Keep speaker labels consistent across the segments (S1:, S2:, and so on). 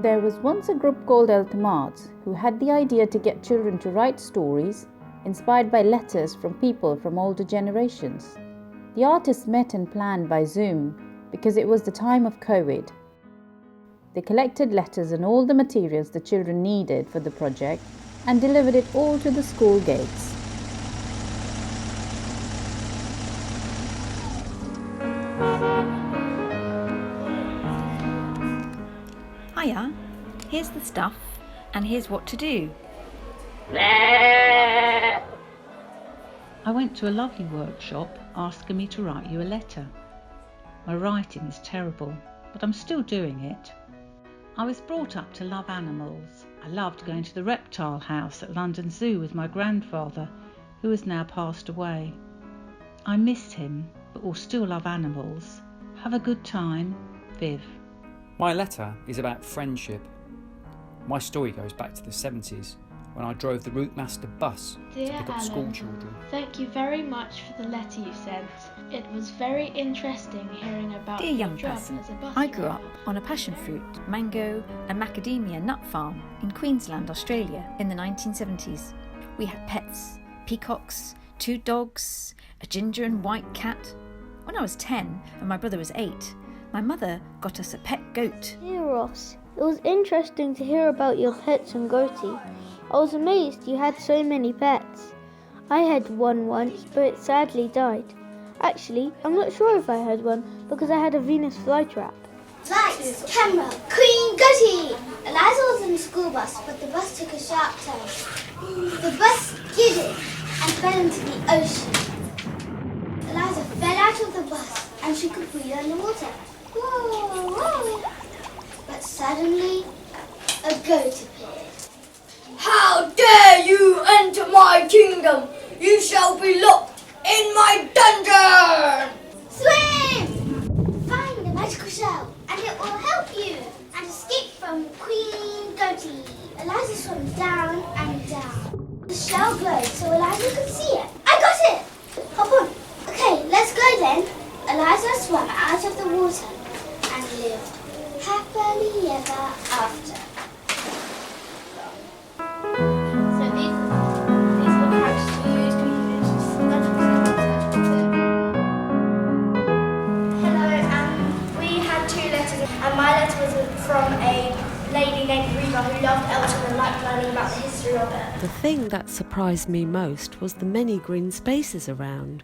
S1: There was once a group called Eltham Arts who had the idea to get children to write stories inspired by letters from people from older generations. The artists met and planned by Zoom because it was the time of COVID. They collected letters and all the materials the children needed for the project and delivered it all to the school gates.
S2: Hiya, here's the stuff and here's what to do.
S3: I went to a lovely workshop asking me to write you a letter. My writing is terrible, but I'm still doing it. I was brought up to love animals. I loved going to the reptile house at London Zoo with my grandfather, who has now passed away. I missed him, but will still love animals. Have a good time, Viv.
S4: My letter is about friendship. My story goes back to the 70s when I drove the Routemaster bus to pick up school children.
S5: Thank you very much for the letter you sent. It was very interesting hearing about
S2: Dear
S5: your
S2: young
S5: job
S2: person,
S5: as a bus
S2: I grew
S5: driver.
S2: up on a passion fruit, mango and macadamia nut farm in Queensland, Australia in the 1970s. We had pets, peacocks, 2 dogs, a ginger and white cat. When I was 10 and my brother was 8, my mother got us a pet goat.
S6: Dear Ross, it was interesting to hear about your pets and goatee. I was amazed you had so many pets. I had one once, but it sadly died. Actually, I'm not sure if I had one because I had a Venus flytrap.
S7: Lights, camera, Queen Goatee! Eliza was in the school bus, but the bus took a sharp turn. The bus skidded and fell into the ocean. Eliza fell out of the bus and she could breathe underwater. Whoa, whoa. But suddenly, a goat appeared.
S8: How dare you enter my kingdom! You shall be locked in my dungeon!
S7: Swim! Find the magical shell and it will help you and escape from Queen Goatee. Eliza swims down and down. The shell glowed so Eliza could see it. I got it! Hop on. Okay, let's go then. Eliza swam out of the water and lived happily ever after.
S9: And my letter was from a lady named Reba who loved Eltham and liked learning about the history of it.
S10: The thing that surprised me most was the many green spaces around.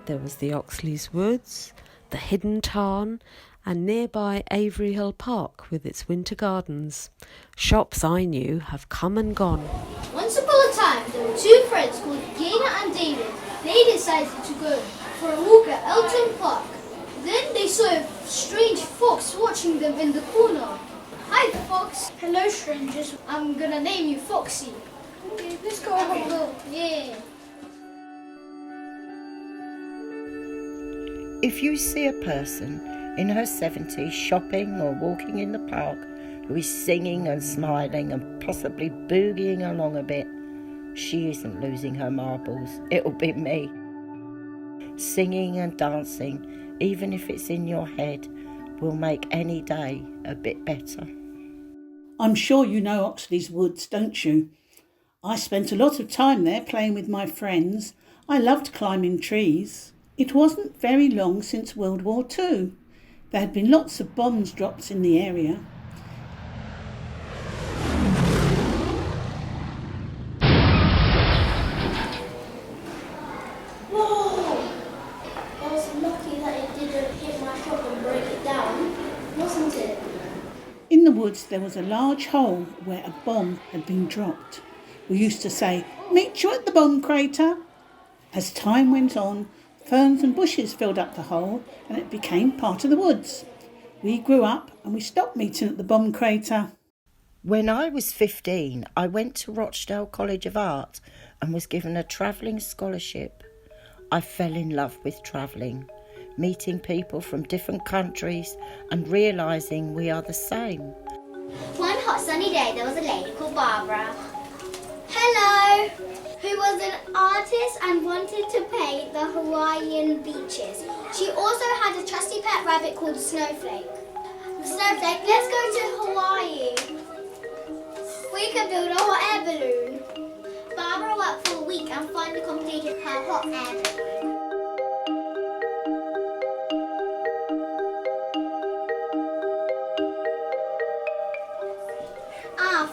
S10: There was the Oxley's Woods, the Hidden Tarn, and nearby Avery Hill Park with its winter gardens. Shops I knew have come and gone.
S7: Once upon a time, there were 2 friends called Gaynor and David. They decided to go for a walk at Eltham Park. Then they saw a strange fox watching them in the corner. Hi, Fox.
S5: Hello, strangers. I'm gonna name you Foxy.
S7: Okay, let's go have a look. Yeah.
S11: If you see a person in her 70s shopping or walking in the park who is singing and smiling and possibly boogieing along a bit, she isn't losing her marbles. It'll be me. Singing and dancing, even if it's in your head, will make any day a bit better.
S12: I'm sure you know Oxley's Woods, don't you? I spent a lot of time there playing with my friends. I loved climbing trees. It wasn't very long since World War II. There had been lots of bombs dropped in the area. In the woods there was a large hole where a bomb had been dropped. We used to say, "Meet you at the bomb crater." As time went on, ferns and bushes filled up the hole and it became part of the woods. We grew up and we stopped meeting at the bomb crater.
S11: When I was 15, I went to Rochdale College of Art and was given a travelling scholarship. I fell in love with travelling, meeting people from different countries and realising we are the same.
S7: One hot sunny day, there was a lady called Barbara. Hello! Who was an artist and wanted to paint the Hawaiian beaches. She also had a trusty pet rabbit called Snowflake. Snowflake, let's go to Hawaii. We can build a hot air balloon. Barbara worked for a week and finally completed her hot air balloon.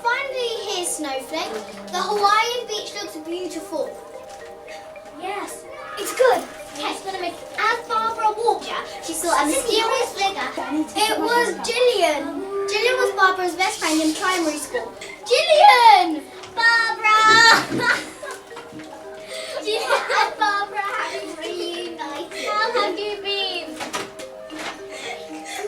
S7: Finally here's Snowflake. The Hawaiian beach looks beautiful. Yes, it's good. It's gonna make. As Barbara walked, she saw a mysterious figure. It was Gillian. Gillian was Barbara's best friend in primary school. Gillian! Barbara! Gillian and Barbara have reunited. How have you been?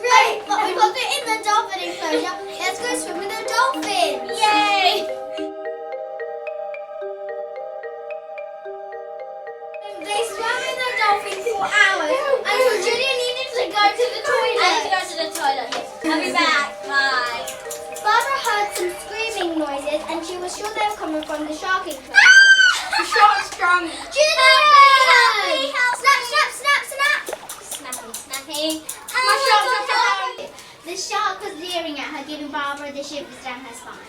S7: Great, but we got it in the dolphin enclosure. Let's go swim with the dolphins. Yay! They swam in the dolphins for hours until Julia needed to go to the toilet. I need to go to the toilet, yes. I'll be back. Bye. Barbara heard some screaming noises and she was sure they were coming from the shark enclosure. The shark's drunk. Julia! Help me! Snap, snap, snap, snap. Snappy, snappy. My shark's drunk. The shark was leering at her, giving Barbara the shivers down her spine.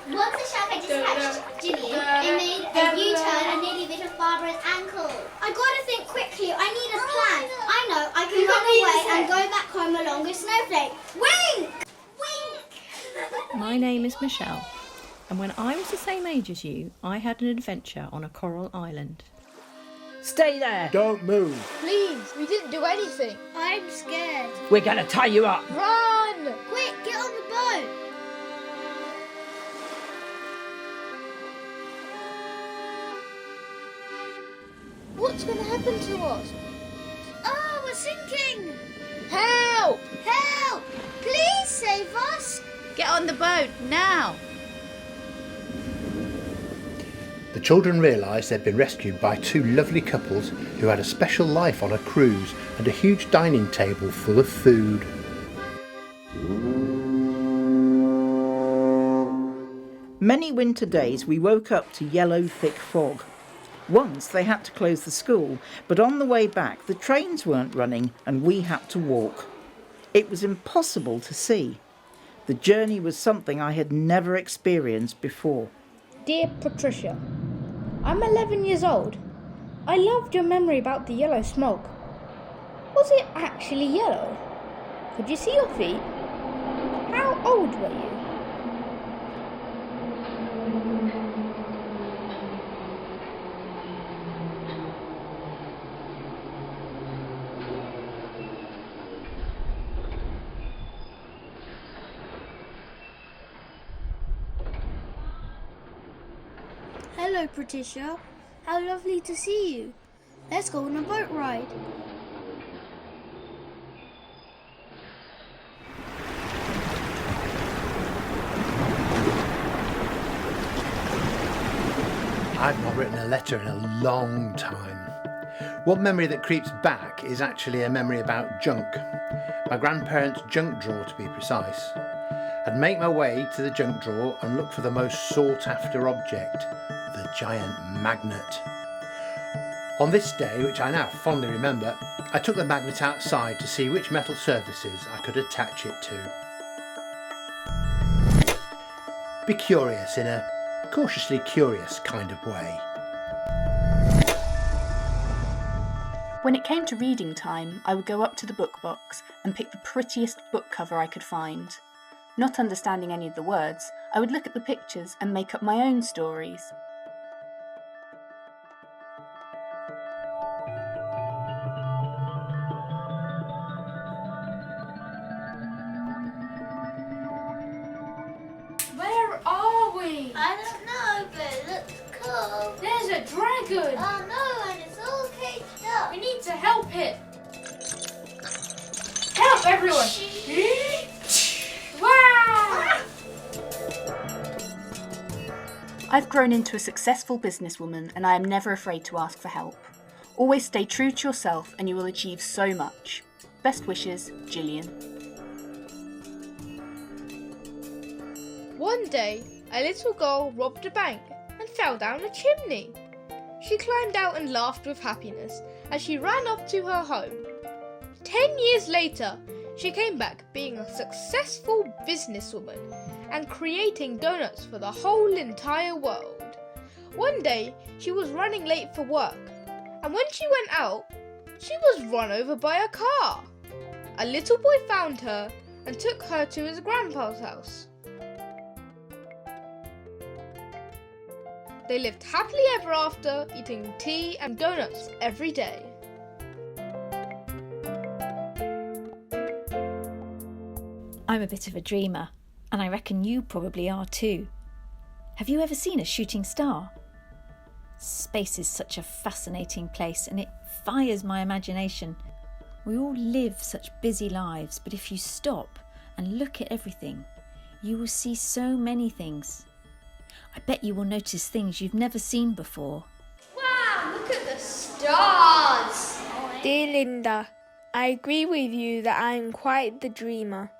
S7: Once the shark had dispatched Gillian, it made a U-turn and nearly bit off Barbara's ankle. I gotta think quickly. I need a plan. I know. I can run away and go back home along with Snowflake. Wink! Wink!
S2: My name is Michelle, and when I was the same age as you, I had an adventure on a coral island.
S13: Stay there! Don't move!
S6: Please, we didn't do anything. I'm scared.
S13: We're gonna tie you up!
S6: Run!
S7: Quick, get on the boat.
S6: What's going to happen to us?
S7: Oh, we're sinking.
S6: Help!
S7: Help! Please save us.
S1: Get on the boat, now!
S14: The children realised they'd been rescued by two lovely couples who had a special life on a cruise and a huge dining table full of food.
S15: Many winter days we woke up to yellow thick fog. Once they had to close the school, but on the way back the trains weren't running and we had to walk. It was impossible to see. The journey was something I had never experienced before.
S6: Dear Patricia, I'm 11 years old. I loved your memory about the yellow smoke. Was it actually yellow? Could you see your feet? How old were you?
S7: Hello, Patricia. How lovely to see you. Let's go on a boat ride.
S14: I've not written a letter in a long time. One memory that creeps back is actually a memory about junk. My grandparents' junk drawer, to be precise. I'd make my way to the junk drawer and look for the most sought after object, the giant magnet. On this day, which I now fondly remember, I took the magnet outside to see which metal surfaces I could attach it to. Be curious in a cautiously curious kind of way.
S16: When it came to reading time, I would go up to the book box and pick the prettiest book cover I could find. Not understanding any of the words, I would look at the pictures and make up my own stories.
S5: Where are we?
S7: I don't know, but it looks cool.
S5: There's a dragon.
S7: Oh no, and it's all caged up.
S5: We need to help it. Help, everyone. Wow!
S16: I've grown into a successful businesswoman and I am never afraid to ask for help. Always stay true to yourself and you will achieve so much. Best wishes, Gillian.
S6: One day, a little girl robbed a bank and fell down a chimney. She climbed out and laughed with happiness as she ran off to her home. 10 years later, she came back being a successful businesswoman
S17: and creating donuts for the whole entire world. One day, she was running late for work, and when she went out, she was run over by a car. A little boy found her and took her to his grandpa's house. They lived happily ever after, eating tea and donuts every day.
S2: I'm a bit of a dreamer, and I reckon you probably are too. Have you ever seen a shooting star? Space is such a fascinating place, and it fires my imagination. We all live such busy lives, but if you stop and look at everything, you will see so many things. I bet you will notice things you've never seen before.
S18: Wow, look at the stars!
S6: Dear Linda, I agree with you that I'm quite the dreamer.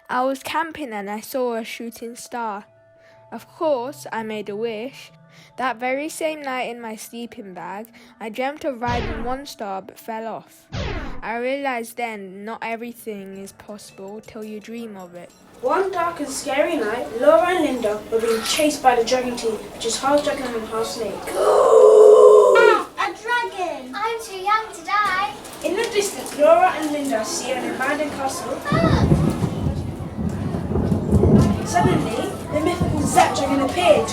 S6: I was camping and I saw a shooting star. Of course, I made a wish. That very same night in my sleeping bag, I dreamt of riding one star but fell off. I realised then not everything is possible till you dream of it.
S9: One dark and scary night, Laura and Linda were being chased by the dragon tea, which is half dragon and half snake.
S7: A dragon! I'm too young to die.
S9: In the distance, Laura and Linda see an abandoned castle. Suddenly, the mythical Zap Dragon appeared.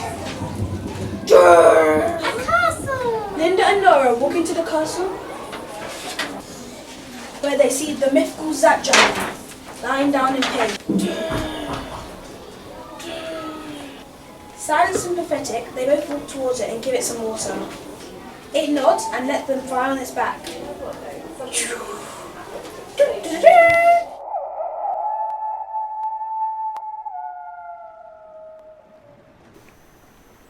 S7: A castle!
S9: Linda and Laura walk into the castle, where they see the mythical Zap Dragon lying down in pain. Silent and pathetic, they both walk towards it and give it some water. It nods and lets them fly on its back.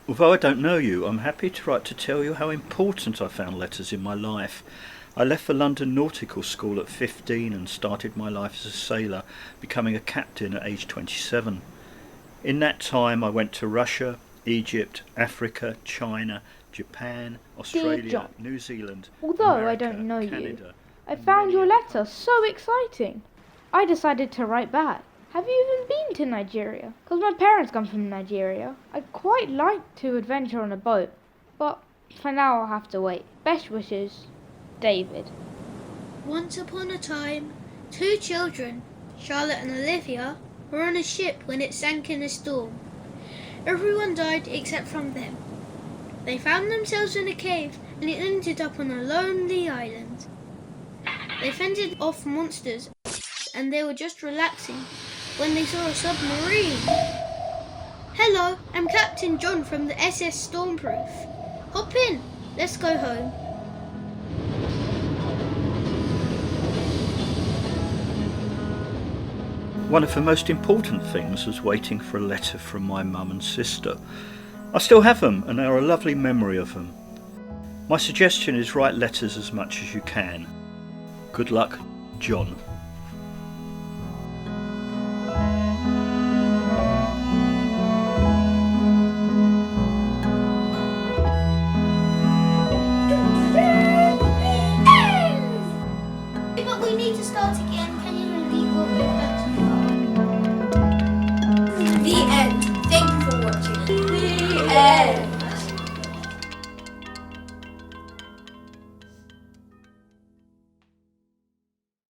S19: Although I don't know you, I'm happy to write to tell you how important I found letters in my life. I left the London Nautical School at 15 and started my life as a sailor, becoming a captain at age 27. In that time I went to Russia, Egypt, Africa, China, Japan, Australia,
S17: Dear John,
S19: New Zealand,
S17: although
S19: America,
S17: I don't know
S19: Canada,
S17: you, I found your letter so exciting. I decided to write back. Have you even been to Nigeria? Because my parents come from Nigeria. I'd quite like to adventure on a boat, but for now I'll have to wait. Best wishes, David.
S18: Once upon a time, two children, Charlotte and Olivia, were on a ship when it sank in a storm. Everyone died except from them. They found themselves in a cave and it ended up on a lonely island. They fended off monsters and they were just relaxing when they saw a submarine. Hello, I'm Captain John from the SS Stormproof. Hop in, let's go home.
S19: One of the most important things was waiting for a letter from my mum and sister. I still have them and they are a lovely memory of them. My suggestion is write letters as much as you can. Good luck, John.